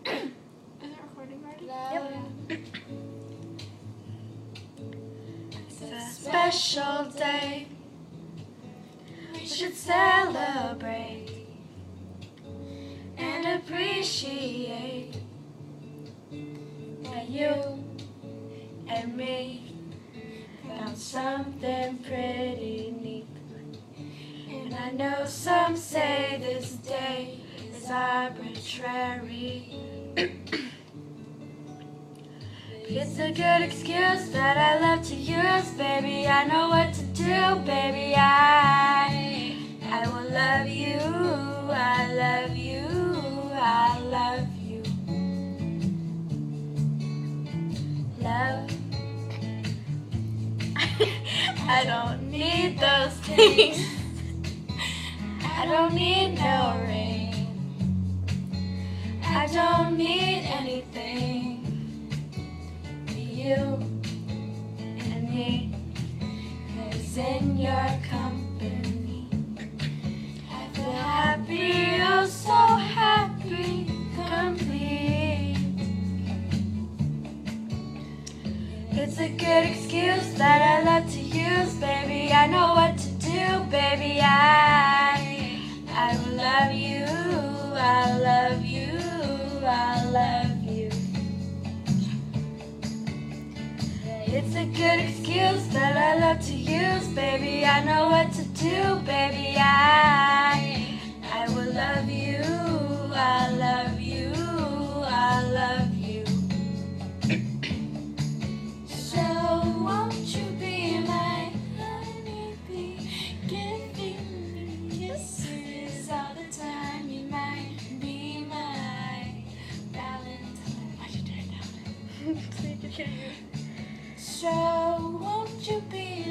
Is it recording already? Yep. It's a special day. We should celebrate and appreciate that you and me found something pretty neat. And I know some say this day is arbitrary. It's a good excuse that I love to use, baby. I know what to do, baby. I will love you, I love you, I love you. Love. I don't need those things. I don't need no ring. I don't need anything. You and me, 'cause in your company I feel happy, oh so happy, complete. It's a good excuse that I love to use, baby. I know what to do, baby. I will love you, I love you, I love you. It's a good excuse that I love to use, baby. I know what to do, baby. I will love you, I love you, I love you. So won't you be my honeybee, giving me kisses all the time? You might be my Valentine. Why'd you turn it down? So you can hear you. So won't you be